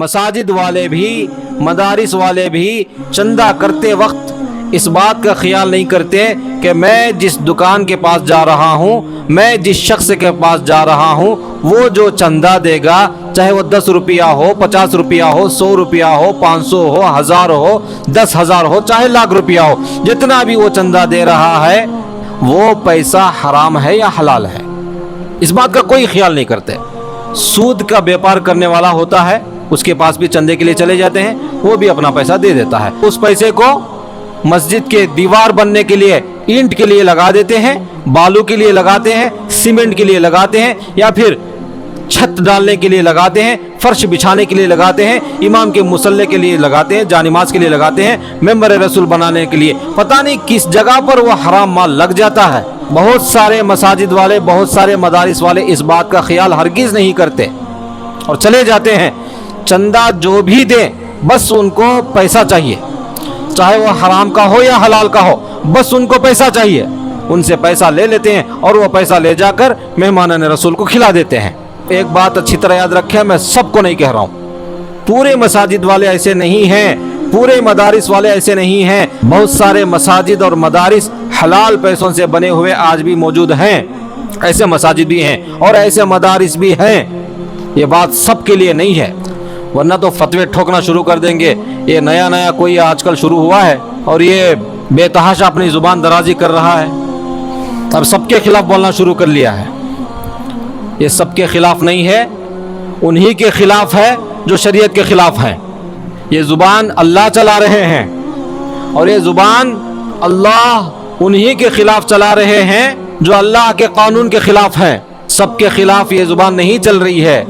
مساجد والے بھی مدارس والے بھی چندہ کرتے وقت اس بات کا خیال نہیں کرتے کہ میں جس دکان کے پاس جا رہا ہوں، میں جس شخص کے پاس جا رہا ہوں، وہ جو چندہ دے گا، چاہے وہ 10 روپیہ ہو، 50 روپیہ ہو، 100 روپیہ ہو، 500 ہو، 1000 ہو، 10,000 ہو، چاہے لاکھ روپیہ ہو، جتنا بھی وہ چندہ دے رہا ہے وہ پیسہ حرام ہے یا حلال ہے، اس بات کا کوئی خیال نہیں کرتے۔ سود کا بیپار کرنے والا ہوتا ہے، اس کے پاس بھی چندے کے لیے چلے جاتے ہیں، وہ بھی اپنا پیسہ دے دیتا ہے، اس پیسے کو مسجد کے دیوار بننے کے لیے، اینٹ کے لیے لگا دیتے ہیں، بالو کے لیے لگاتے ہیں، سیمنٹ کے لیے لگاتے ہیں، یا پھر چھت ڈالنے کے لیے لگاتے ہیں، فرش بچھانے کے لیے لگاتے ہیں، امام کے مصلی کے لیے لگاتے ہیں، جانماز کے لیے لگاتے ہیں، ممبر رسول بنانے کے لیے، پتہ نہیں کس جگہ پر وہ حرام مال لگ جاتا ہے۔ بہت سارے مساجد والے، بہت سارے مدارس والے اس بات کا خیال ہرگز نہیں کرتے اور چلے جاتے ہیں۔ چندہ جو بھی دیں بس ان کو پیسہ چاہیے، چاہے وہ حرام کا ہو یا حلال کا ہو، بس ان کو پیسہ چاہیے، ان سے پیسہ لے لیتے ہیں اور وہ پیسہ لے جا کر مہمانان رسول کو کھلا دیتے ہیں۔ ایک بات اچھی طرح یاد رکھیں، میں سب کو نہیں کہہ رہا ہوں، پورے مساجد والے ایسے نہیں ہیں، پورے مدارس والے ایسے نہیں ہیں، بہت سارے مساجد اور مدارس حلال پیسوں سے بنے ہوئے آج بھی موجود ہیں، ایسے مساجد بھی ہیں اور ایسے مدارس بھی ہیں، یہ بات سب کے لیے نہیں ہے، ورنہ تو فتوے ٹھوکنا شروع کر دیں گے۔ یہ نیا نیا کوئی آج کل شروع ہوا ہے اور یہ بے تحاشا اپنی زبان درازی کر رہا ہے، اب سب کے خلاف بولنا شروع کر لیا ہے۔ یہ سب کے خلاف نہیں ہے، انہی کے خلاف ہے جو شریعت کے خلاف ہیں۔ یہ زبان اللہ چلا رہے ہیں اور یہ زبان اللہ انہی کے خلاف چلا رہے ہیں جو اللہ کے قانون کے خلاف ہیں۔ سب کے خلاف یہ زبان نہیں چل رہی ہے،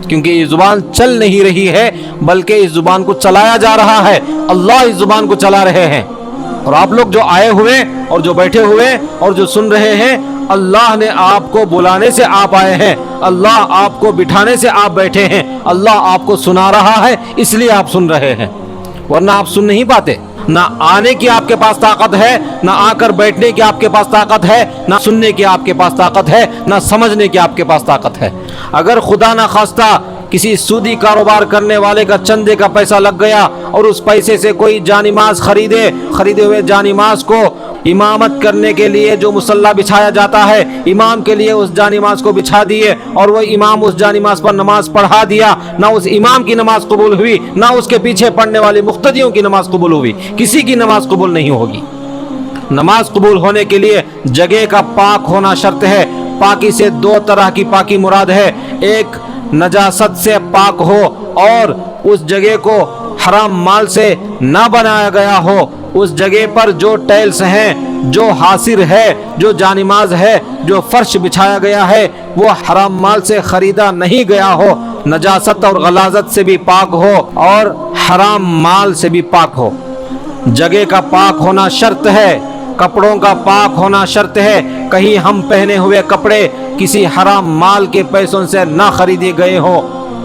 کیونکہ یہ زبان چل نہیں رہی ہے بلکہ اس زبان کو چلایا جا رہا ہے، اللہ اس زبان کو چلا رہے ہیں، اور آپ لوگ جو آئے ہوئے اور جو بیٹھے ہوئے اور جو سن رہے ہیں، اللہ نے آپ کو بلانے سے آپ آئے ہیں، اللہ آپ کو بٹھانے سے آپ بیٹھے ہیں، اللہ آپ کو سنا رہا ہے اس لیے آپ سن رہے ہیں، ورنہ آپ سن نہیں پاتے۔ نہ آنے کی آپ کے پاس طاقت ہے، نہ آ کر بیٹھنے کی آپ کے پاس طاقت ہے، نہ سننے کی آپ کے پاس طاقت ہے، نہ سمجھنے کی آپ کے پاس طاقت ہے۔ اگر خدا نہ خواستہ کسی سودی کاروبار کرنے والے کا چندے کا پیسہ لگ گیا اور اس پیسے سے کوئی جانماز خریدے ہوئے جانماز کو امامت کرنے کے لیے جو مصلی بچھایا جاتا ہے، امام کے لیے اس جانماز کو بچھا دیے اور وہ امام اس جانماز پر نماز پڑھا دیا، نہ اس امام کی نماز قبول ہوئی، نہ اس کے پیچھے پڑھنے والے مقتدیوں کی نماز قبول ہوئی، کسی کی نماز قبول نہیں ہوگی۔ نماز قبول ہونے کے لیے جگہ کا پاک ہونا شرط ہے۔ پاکی سے دو طرح کی پاکی مراد ہے، ایک نجاست سے پاک ہو اور اس جگہ کو حرام مال سے نہ بنایا گیا ہو، اس جگہ پر جو ٹائلز ہیں، جو حاصر ہے، جو جانماز ہے، جو فرش بچھایا گیا ہے، وہ حرام مال سے خریدا نہیں گیا ہو، نجاست اور غلاظت سے بھی پاک ہو اور حرام مال سے بھی پاک ہو۔ جگہ کا پاک ہونا شرط ہے، کپڑوں کا پاک ہونا شرط ہے، کہیں ہم پہنے ہوئے کپڑے کسی حرام مال کے پیسوں سے نہ خریدے گئے ہو۔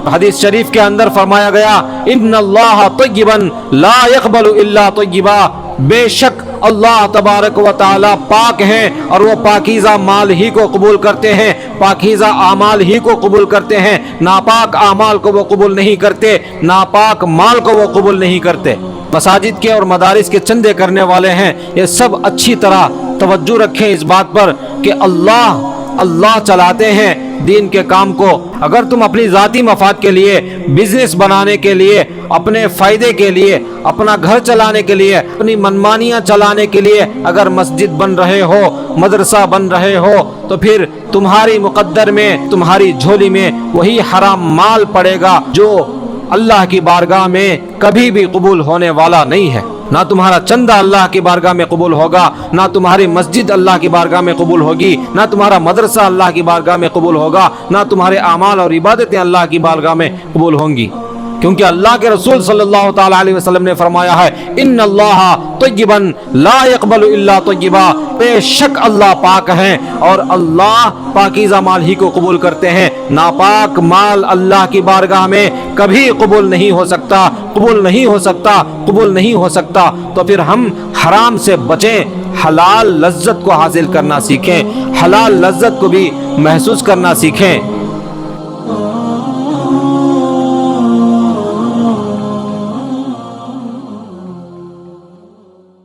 حدیث شریف کے اندر فرمایا گیا، ان اللہ طیبا لا يقبل الا طیبا، بے شک اللہ تبارک و تعالی پاک ہیں اور وہ پاکیزہ مال ہی کو قبول کرتے ہیں، پاکیزہ اعمال ہی کو قبول کرتے ہیں، ناپاک اعمال کو وہ قبول نہیں کرتے، ناپاک مال کو وہ قبول نہیں کرتے۔ مساجد کے اور مدارس کے چندے کرنے والے ہیں، یہ سب اچھی طرح توجہ رکھیں اس بات پر کہ اللہ چلاتے ہیں دین کے کام کو۔ اگر تم اپنی ذاتی مفاد کے لیے، بزنس بنانے کے لیے، اپنے فائدے کے لیے، اپنا گھر چلانے کے لیے، اپنی منمانیاں چلانے کے لیے اگر مسجد بن رہے ہو، مدرسہ بن رہے ہو، تو پھر تمہاری مقدر میں، تمہاری جھولی میں وہی حرام مال پڑے گا جو اللہ کی بارگاہ میں کبھی بھی قبول ہونے والا نہیں ہے۔ نہ تمہارا چندہ اللہ کی بارگاہ میں قبول ہوگا، نہ تمہاری مسجد اللہ کی بارگاہ میں قبول ہوگی، نہ تمہارا مدرسہ اللہ کی بارگاہ میں قبول ہوگا، نہ تمہارے اعمال اور عبادتیں اللہ کی بارگاہ میں قبول ہوں گی، کیونکہ اللہ کے رسول صلی اللہ تعالی علیہ وسلم نے فرمایا ہے، ان اللہ طیبا لا يقبل الا طیبا، بے شک اللہ پاک ہیں اور اللہ پاکیزہ مال ہی کو قبول کرتے ہیں، ناپاک مال اللہ کی بارگاہ میں کبھی قبول نہیں ہو سکتا، قبول نہیں ہو سکتا، قبول نہیں ہو سکتا۔ تو پھر ہم حرام سے بچیں، حلال لذت کو حاصل کرنا سیکھیں، حلال لذت کو بھی محسوس کرنا سیکھیں۔